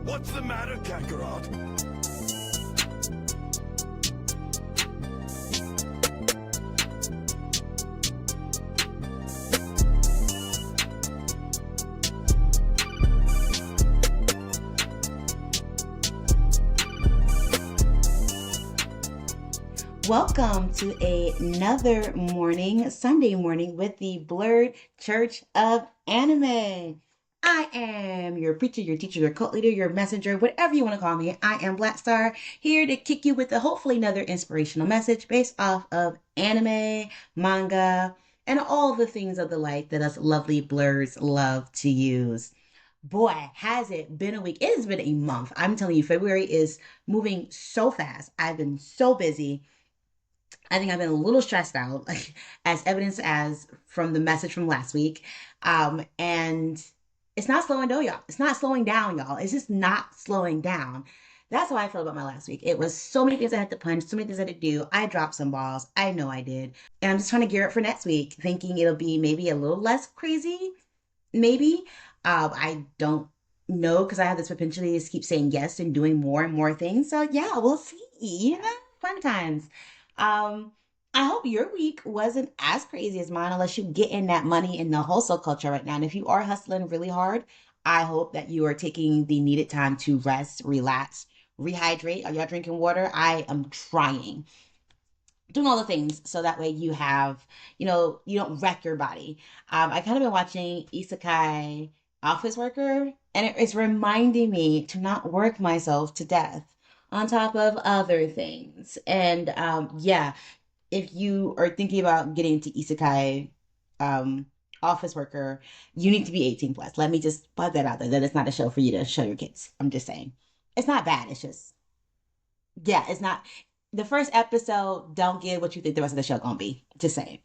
What's the matter, Kakarot? Welcome to another morning, Sunday morning with the Blurred Church of Anime. I am your preacher, your teacher, your cult leader, your messenger, whatever you want to call me. I am Black Star, here to kick you with hopefully another inspirational message based off of anime, manga, and all the things of the like that us lovely blurs love to use. Boy, has it been a week. It has been a month. I'm telling you, February is moving so fast. I've been so busy. I think I've been a little stressed out, as evidence as from the message from last week. And it's not slowing down, y'all. It's not slowing down, y'all. It's just not slowing down. That's how I feel about my last week. It was so many things I had to punch, so many things I had to do. I dropped some balls. I know I did. And I'm just trying to gear up for next week, thinking it'll be maybe a little less crazy. Maybe. I don't know because I have this propensity to keep saying yes and doing more and more things. So yeah, we'll see. Yeah, fun times. Um, I hope your week wasn't as crazy as mine, unless you get in that money in the hustle culture right now. And if you are hustling really hard, I hope that you are taking the needed time to rest, relax, rehydrate. Are y'all drinking water? I am trying. Doing all the things so that way you have, you don't wreck your body. I kind of been watching Isekai Office Worker, and it's reminding me to not work myself to death on top of other things. And yeah, if you are thinking about getting into Isekai um, Office Worker, you need to be 18 plus. Let me just put that out there. That it's not a show for you to show your kids. I'm just saying. It's not bad. It's just, yeah, it's not. The first episode, don't get what you think the rest of the show gonna be. Just saying.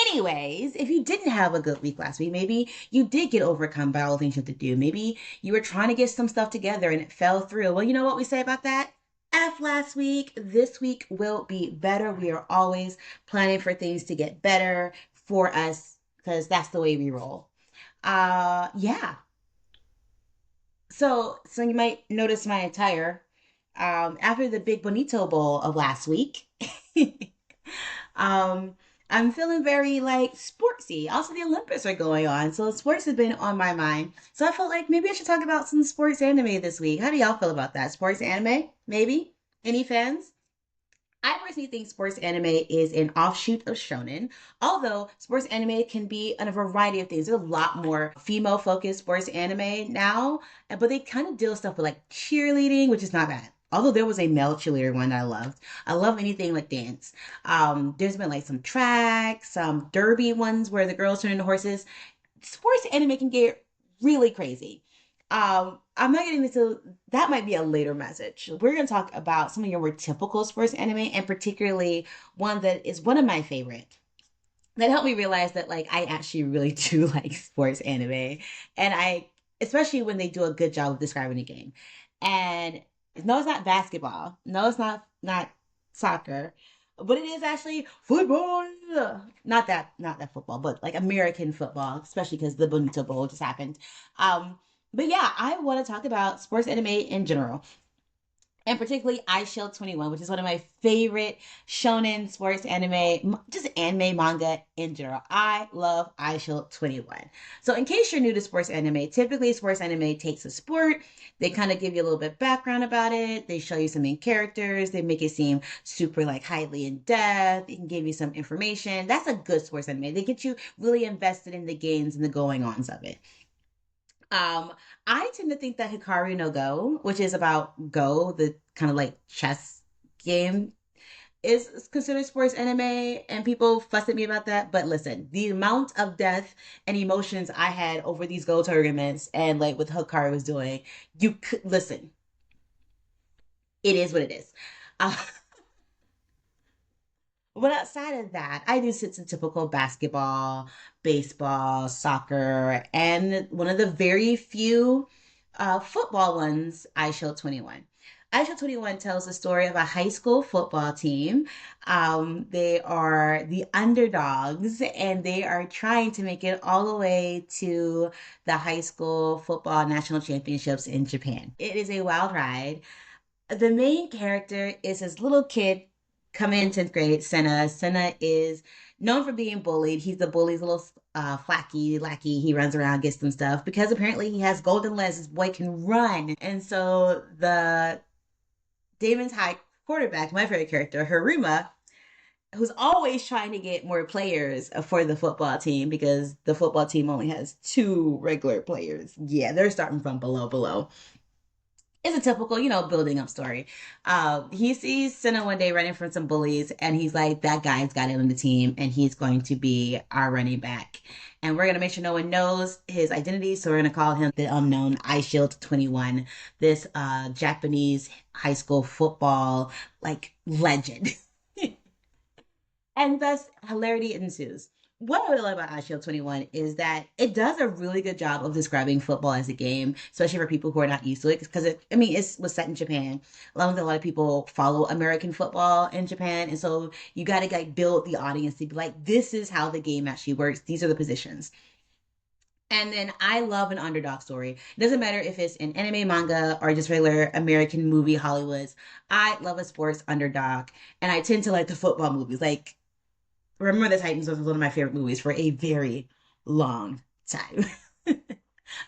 Anyways, if you didn't have a good week last week, maybe you did get overcome by all the things you had to do. Maybe you were trying to get some stuff together and it fell through. Well, you know what we say about that? F last week, this week will be better. We are always planning for things to get better for us because that's the way we roll. Yeah. So you might notice my attire. After the Big Bonito Bowl of last week, um, I'm feeling very like sportsy. Also, the Olympics are going on, so sports has been on my mind. So I felt like maybe I should talk about some sports anime this week. How do y'all feel about that? Sports anime? Maybe? Any fans? I personally think sports anime is an offshoot of shonen, although sports anime can be in a variety of things. There's a lot more female focused sports anime now, but they kind of deal stuff with like cheerleading, which is not bad. Although there was a male cheerleader one that I loved. I love anything like dance. There's been like some track, some derby ones where the girls turn into horses. Sports anime can get really crazy. I'm not getting into that, might be a later message. We're going to talk about some of your more typical sports anime, and particularly one that is one of my favorite that helped me realize that like I actually really do like sports anime, and especially when they do a good job of describing the game. And no, it's not basketball. No, it's not soccer, but it is actually football. Not that football, but like American football, especially because the Bonito Bowl just happened. Um, but yeah, I want to talk about sports anime in general, and particularly Eyeshield 21, which is one of my favorite shonen sports anime, just anime manga in general. I love Eyeshield 21. So, in case you're new to sports anime, typically sports anime takes a sport, they kind of give you a little bit of background about it, they show you some main characters, they make it seem super like highly in depth, they can give you some information. That's a good sports anime. They get you really invested in the games and the going ons of it. Um, I tend to think that Hikaru no Go, which is about Go, the kind of like chess game, is considered sports anime, and people fuss at me about that. But listen, the amount of death and emotions I had over these Go tournaments and like what Hikaru was doing, you could listen. It is what it is. Uh, but outside of that, I do sit some typical basketball, baseball, soccer, and one of the very few football ones, I show 21. Eyeshield 21 tells the story of a high school football team. They are the underdogs and they are trying to make it all the way to the high school football national championships in Japan. It is a wild ride. The main character is this little kid coming in 10th grade, Senna. Senna is known for being bullied. He's the bully's little flacky lackey. He runs around, gets them stuff because apparently he has golden legs. This boy can run. And so the Damon's High quarterback, my favorite character, Haruma, who's always trying to get more players for the football team because the football team only has two regular players. Yeah, they're starting from below. It's a typical, building up story. He sees Senna one day running from some bullies, and he's like, that guy's got it on the team, and he's going to be our running back. And we're going to make sure no one knows his identity, so we're going to call him the unknown Eyeshield 21, this Japanese high school football, like, legend. And thus, hilarity ensues. What I really like about Eyeshield 21 is that it does a really good job of describing football as a game, especially for people who are not used to it. Because it was set in Japan. Along with a lot of people follow American football in Japan, and so you got to like build the audience to be like, this is how the game actually works. These are the positions. And then I love an underdog story. It doesn't matter if it's an anime, manga, or just regular American movie, Hollywoods. I love a sports underdog, and I tend to like the football movies. Like Remember the Titans was one of my favorite movies for a very long time.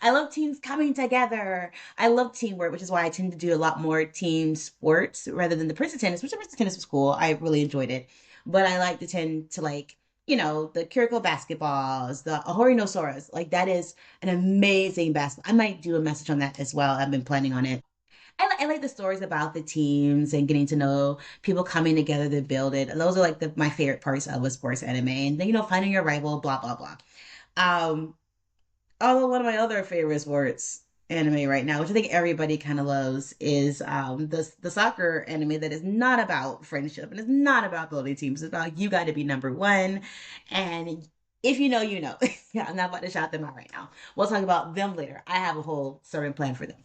I love teams coming together. I love teamwork, which is why I tend to do a lot more team sports rather than the Princeton tennis, which the Princeton tennis was cool. I really enjoyed it. But I like to tend to like, the Kiriko basketballs, the Ahori no like that is an amazing basketball. I might do a message on that as well. I've been planning on it. I like the stories about the teams and getting to know people coming together to build it. Those are like my favorite parts of a sports anime. And then, finding your rival, blah, blah, blah. Um, Although one of my other favorite sports anime right now, which I think everybody kind of loves, is the soccer anime that is not about friendship and it's not about building teams. It's about you got to be number one. And if you know, you know. Yeah, I'm not about to shout them out right now. We'll talk about them later. I have a whole sermon plan for them.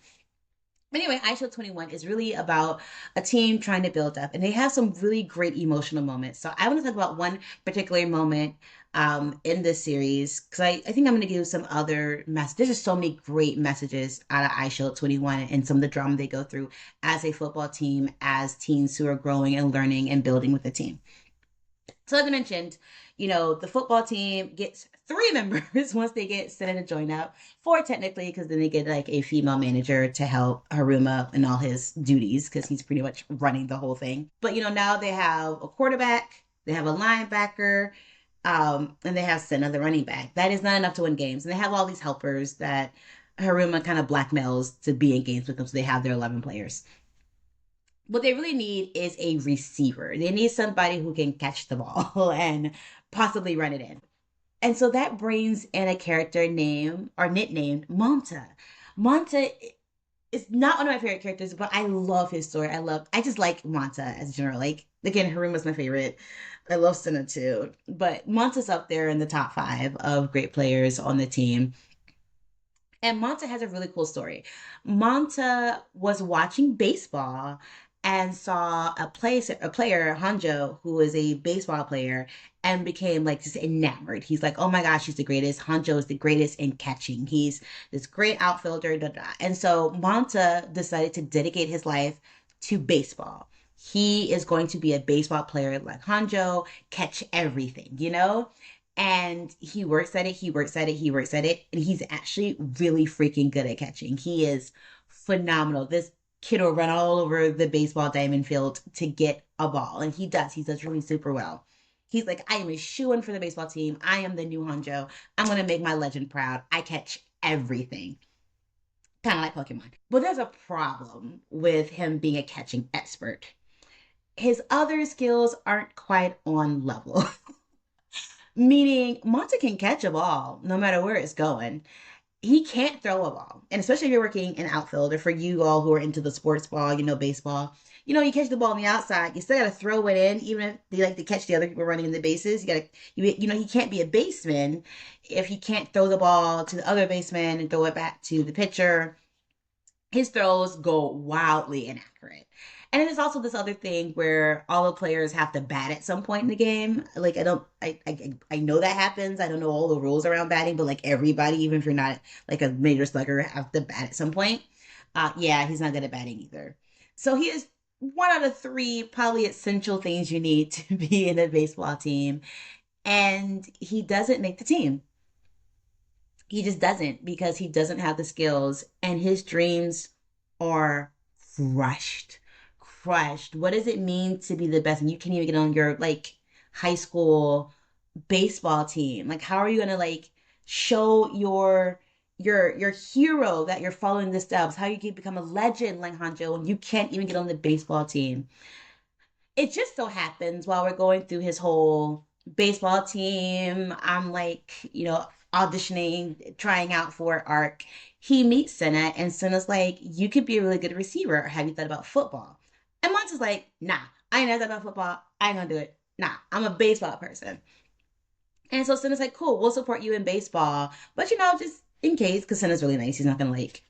But anyway, Eyeshield 21 is really about a team trying to build up, and they have some really great emotional moments. So I want to talk about one particular moment in this series because I think I'm going to give some other messages. There's just so many great messages out of Eyeshield 21 and some of the drama they go through as a football team, as teens who are growing and learning and building with the team. So as I mentioned, the football team gets three members once they get Senna to join up. Four technically, because then they get like a female manager to help Haruma in all his duties, because he's pretty much running the whole thing. But now they have a quarterback, they have a linebacker, and they have Senna, the running back. That is not enough to win games. And they have all these helpers that Haruma kind of blackmails to be in games with them, so they have their 11 players. What they really need is a receiver. They need somebody who can catch the ball and possibly run it in. And so that brings in a character named or nicknamed Monta. Monta is not one of my favorite characters, but I love his story. I just like Monta as general. Like, again, Haruma's my favorite. I love Senna too. But Monta's up there in the top five of great players on the team. And Monta has a really cool story. Monta was watching baseball and saw a player, Hanjo, who is a baseball player, and became like just enamored. He's like, oh my gosh, he's the greatest. Hanjo is the greatest in catching. He's this great outfielder. Da, da. And so Monta decided to dedicate his life to baseball. He is going to be a baseball player like Hanjo, catch everything. And he works at it, he works at it, he works at it, and he's actually really freaking good at catching. He is phenomenal. This kid will run all over the baseball diamond field to get a ball, and he does. He does really super well. He's like, I am a shoo-in for the baseball team. I am the new Hanjo. I'm going to make my legend proud. I catch everything. Kind of like Pokemon. But there's a problem with him being a catching expert. His other skills aren't quite on level. Meaning, Monta can catch a ball no matter where it's going. He can't throw a ball. And especially if you're working in outfield, or for you all who are into the sports ball, baseball, you catch the ball on the outside, you still got to throw it in, even if they like to catch the other people running in the bases. He can't be a baseman if he can't throw the ball to the other baseman and throw it back to the pitcher. his throws go wildly inaccurate. And then there's also this other thing where all the players have to bat at some point in the game. Like I know that happens. I don't know all the rules around batting, but like everybody, even if you're not like a major slugger, have to bat at some point. Yeah, he's not good at batting either. So he is one out of three probably essential things you need to be in a baseball team, and he doesn't make the team. He just doesn't because he doesn't have the skills and his dreams are crushed. Crushed. What does it mean to be the best? And you can't even get on your like high school baseball team. Like how are you gonna like show your hero that you're following the steps? How you can become a legend like Hanjo and you can't even get on the baseball team? It just so happens while we're going through his whole baseball team, I'm like, auditioning, trying out for ARC. He meets Senna, and Senna's like, you could be a really good receiver. Have you thought about football? And Monta's like, nah, I ain't never thought about football. I ain't gonna do it. Nah, I'm a baseball person. And so Senna's like, cool, we'll support you in baseball. But just in case, because Senna's really nice. He's not gonna like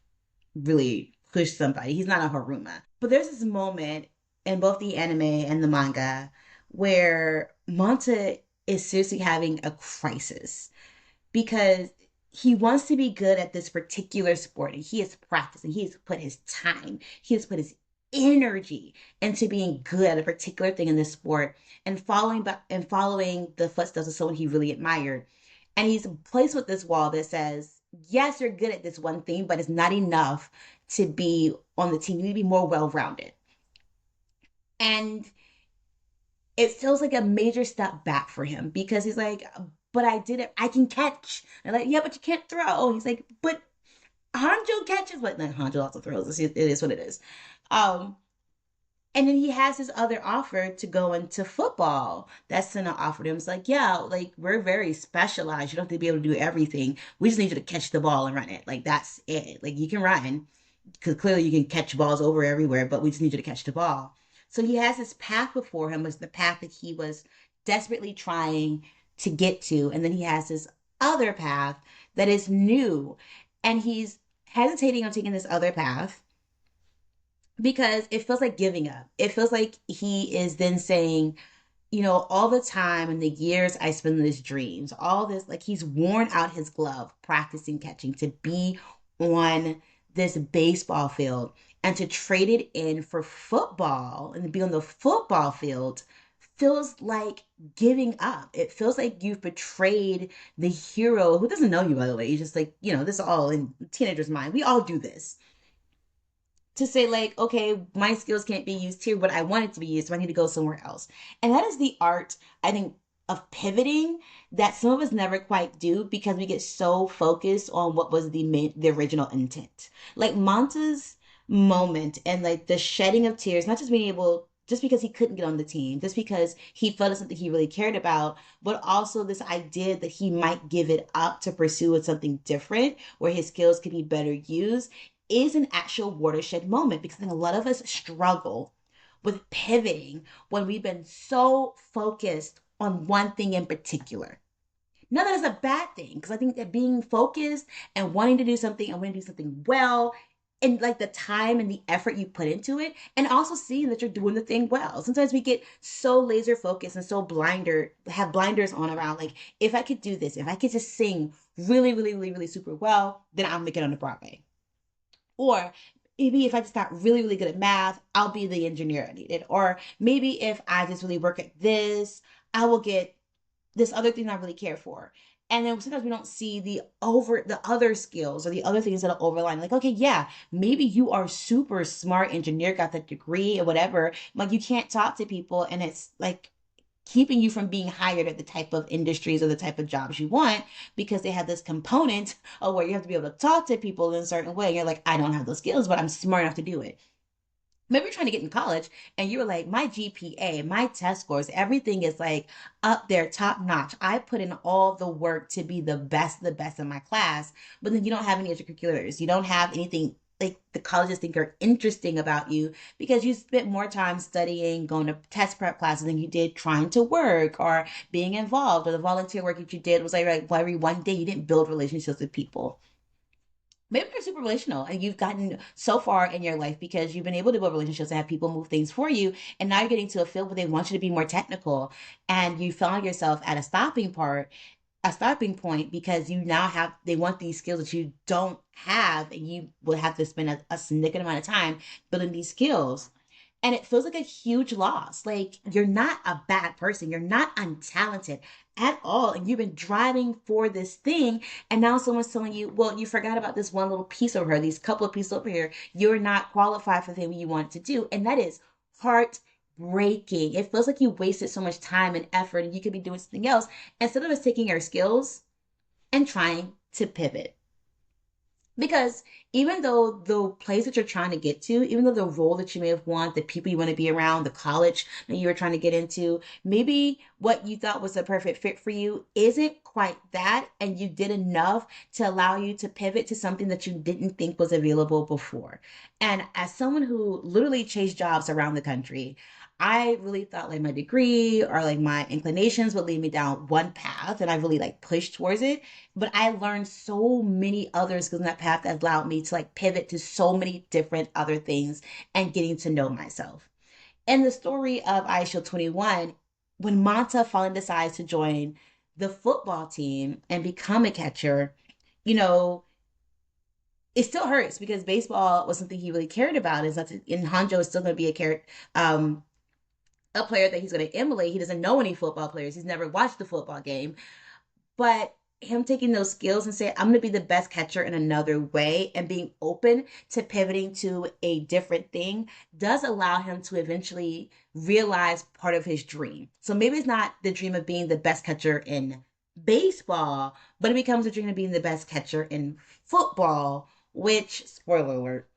really push somebody. He's not a Haruma. But there's this moment in both the anime and the manga where Monta is seriously having a crisis because he wants to be good at this particular sport and he is practicing. He has put his time, he has put his energy into being good at a particular thing in this sport and following the footsteps of someone he really admired. And he's placed with this wall that says, yes, you're good at this one thing, but it's not enough to be on the team. You need to be more well-rounded. And it feels like a major step back for him because he's like, but I did it. I can catch. And like, yeah, but you can't throw. He's like, but Hanjo catches, but then Hanjo also throws. It is what it is. Um, and then he has his other offer to go into football. That Senna offered him. It's like, yeah, like we're very specialized. You don't have to be able to do everything. We just need you to catch the ball and run it. Like that's it. Like you can run because clearly you can catch balls over everywhere, but we just need you to catch the ball. So he has this path before him, was the path that he was desperately trying to get to. And then he has this other path that is new. And he's hesitating on taking this other path because it feels like giving up. It feels like he is then saying, all the time and the years I spend in these dreams, all this, like he's worn out his glove practicing catching to be on this baseball field and to trade it in for football and to be on the football field feels like giving up. It feels like you've betrayed the hero who doesn't know you, by the way. He's just like, this is all in teenagers' mind. We all do this to say like, okay, my skills can't be used here, but I want it to be used, so I need to go somewhere else. And that is the art, I think, of pivoting that some of us never quite do because we get so focused on what was the original intent. Like Monta's moment and like the shedding of tears, not just being able just because he couldn't get on the team, just because he felt it's something he really cared about, but also this idea that he might give it up to pursue something different where his skills could be better used is an actual watershed moment because I think a lot of us struggle with pivoting when we've been so focused on one thing in particular. Now that is a bad thing because I think that being focused and wanting to do something and wanting to do something well and like the time and the effort you put into it and also seeing that you're doing the thing well. Sometimes we get so laser focused and so have blinders on around like if I could do this, if I could just sing really, really, really, really super well, then I'll make it on the Broadway. Or maybe if I just got really, really good at math, I'll be the engineer I needed. Or maybe if I just really work at this, I will get this other thing I really care for. And then sometimes we don't see the other skills or the other things that are overlying. Like, okay, yeah, maybe you are super smart engineer, got the degree or whatever. Like you can't talk to people and it's like keeping you from being hired at the type of industries or the type of jobs you want because they have this component of where you have to be able to talk to people in a certain way. You're like, I don't have those skills, but I'm smart enough to do it. Maybe you're trying to get in college and you were like, my GPA, my test scores, everything is like up there, top notch. I put in all the work to be the best in my class, but then you don't have any extracurriculars. You don't have anything like the colleges think are interesting about you because you spent more time studying, going to test prep classes than you did trying to work or being involved or the volunteer work that you did was like every one day you didn't build relationships with people. maybe you're super relational and you've gotten so far in your life because you've been able to build relationships and have people move things for you. And now you're getting to a field where they want you to be more technical and you found yourself at a stopping point because you now have, they want these skills that you don't have and you will have to spend a significant amount of time building these skills. And it feels like a huge loss. Like you're not a bad person. You're not untalented at all. And you've been driving for this thing. And now someone's telling you, well, you forgot about this one little piece over here, these couple of pieces over here. You're not qualified for the thing you want to do. And that is heartbreaking. It feels like you wasted so much time and effort and you could be doing something else instead of us taking your skills and trying to pivot. Because even though the place that you're trying to get to, even though the role that you may have wanted, the people you want to be around, the college that you were trying to get into, maybe what you thought was the perfect fit for you isn't quite that. And you did enough to allow you to pivot to something that you didn't think was available before. And as someone who literally chased jobs around the country, I really thought like my degree or like my inclinations would lead me down one path and I really like pushed towards it. But I learned so many other skills in that path that allowed me to like pivot to so many different other things and getting to know myself. In the story of Eyeshield 21, when Manta finally decides to join the football team and become a catcher, you know, it still hurts because baseball was something he really cared about. Is that in Hanjo is still going to be a player that he's going to emulate. He doesn't know any football players. He's never watched the football game. But him taking those skills and saying, I'm going to be the best catcher in another way and being open to pivoting to a different thing does allow him to eventually realize part of his dream. So maybe it's not the dream of being the best catcher in baseball, but it becomes a dream of being the best catcher in football, which, spoiler alert,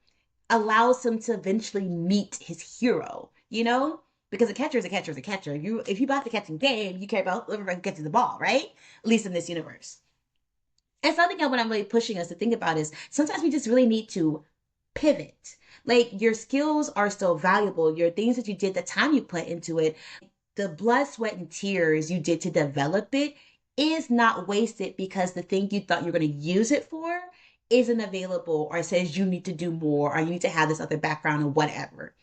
allows him to eventually meet his hero, you know? Because a catcher is a catcher is a catcher. If you bought the catching game, you care about whoever can get to the ball, right? At least in this universe. And something that what I'm really pushing us to think about is sometimes we just really need to pivot. Like your skills are still valuable. Your things that you did, the time you put into it, the blood, sweat, and tears you did to develop it is not wasted because the thing you thought you're going to use it for isn't available or says you need to do more or you need to have this other background or whatever.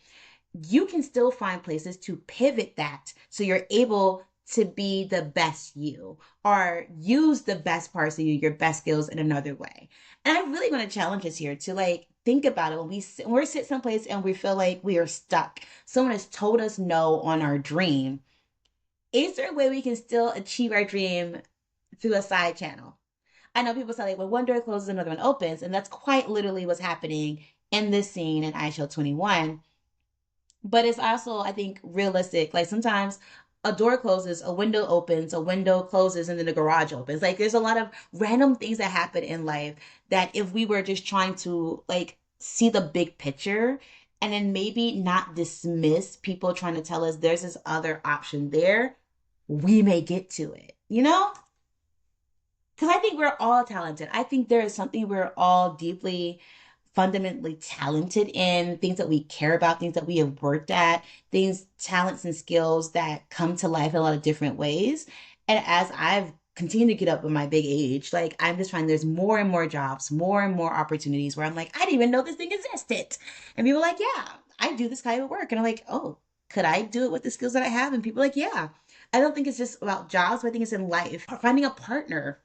You can still find places to pivot that so you're able to be the best you or use the best parts of you, your best skills in another way. And I really want to challenge us here to like think about it when we're sit someplace and we feel like we are stuck. Someone has told us no on our dream. Is there a way we can still achieve our dream through a side channel? I know people say like when one door closes, another one opens, and that's quite literally what's happening in this scene in Eyeshield 21. But it's also, I think, realistic. Like sometimes a door closes, a window opens, a window closes, and then the garage opens. Like there's a lot of random things that happen in life that if we were just trying to like see the big picture and then maybe not dismiss people trying to tell us there's this other option there, we may get to it, you know? Because I think we're all talented. I think there is something we're all deeply fundamentally talented in, things that we care about, things that we have worked at, things, talents and skills that come to life in a lot of different ways. And as I've continued to get up in my big age, like I'm just finding there's more and more jobs, more and more opportunities where I'm like, I didn't even know this thing existed. And people are like, yeah, I do this kind of work. And I'm like, oh, could I do it with the skills that I have? And people are like, yeah. I don't think it's just about jobs, but I think it's in life. Finding a partner,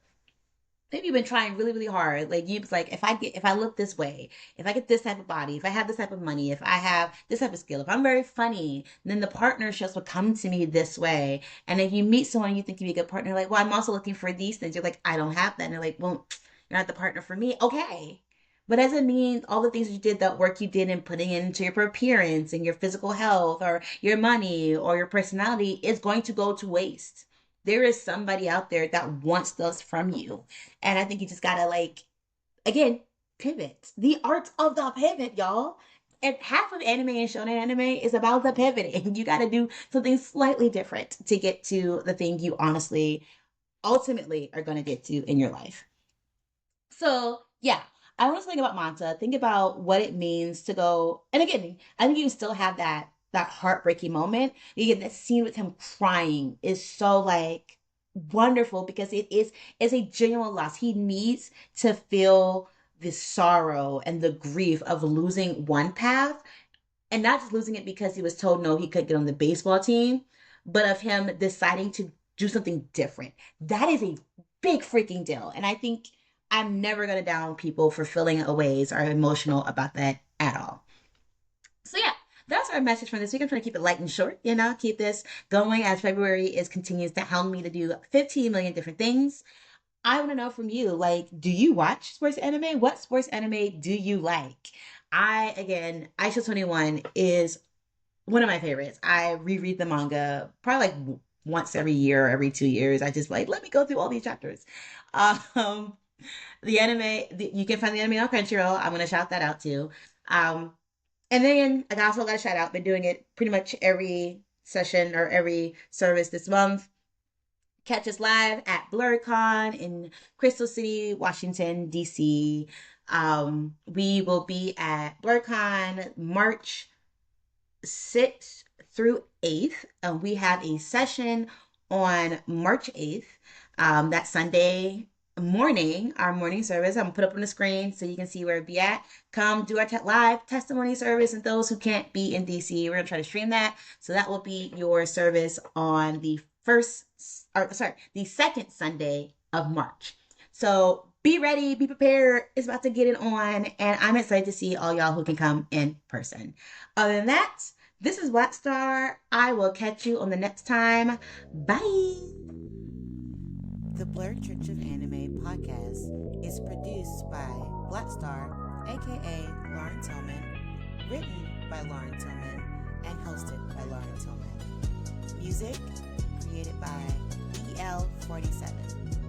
maybe you've been trying really, really hard. Like you was like, if I look this way, if I get this type of body, if I have this type of money, if I have this type of skill, if I'm very funny, then the partnerships will come to me this way. And if you meet someone you think you'd be a good partner, like, well, I'm also looking for these things. You're like, I don't have that. And they're like, well, you're not the partner for me. Okay. But doesn't mean all the things you did, that work you did in putting into your appearance and your physical health or your money or your personality is going to go to waste. There is somebody out there that wants those from you. And I think you just gotta like, again, pivot. The art of the pivot, y'all. And half of anime and shonen anime is about the pivoting. You gotta do something slightly different to get to the thing you honestly, ultimately are gonna get to in your life. So yeah, I want to think about Manta. Think about what it means to go. And again, I think you still have that heartbreaking moment. You get that scene with him crying is so like wonderful because it's a genuine loss. He needs to feel the sorrow and the grief of losing one path, and not just losing it because he was told no, he couldn't get on the baseball team, but of him deciding to do something different. That is a big freaking deal. And I think I'm never going to down people for feeling a ways or emotional about that at all. So yeah, that's our message for this week. I'm trying to keep it light and short, keep this going as February is continues to hound me to do 15 million different things. I want to know from you, like, do you watch sports anime? What sports anime do you like? Again, Eyeshield 21 is one of my favorites. I reread the manga probably like once every year or every 2 years. I just like, let me go through all these chapters. Um, you can find the anime on Crunchyroll. I'm going to shout that out too. Um, and then I also got a shout out. Been doing it pretty much every session or every service this month. Catch us live at BlurredCon in Crystal City, Washington, D.C. We will be at BlurredCon March 6th through 8th. We have a session on March 8th. That Sunday morning, our morning service. I'm gonna put up on the screen so you can see where it be at. Come do our live testimony service, and those who can't be in DC, we're gonna try to stream that. So that will be your service on the the second Sunday of March. So be ready, be prepared. It's about to get it on, and I'm excited to see all y'all who can come in person. Other than that, this is Black Star. I will catch you on the next time. Bye. The Blurred Church of Anime podcast is produced by Black Star, aka Lauren Tillman, written by Lauren Tillman, and hosted by Lauren Tillman. Music created by EL47.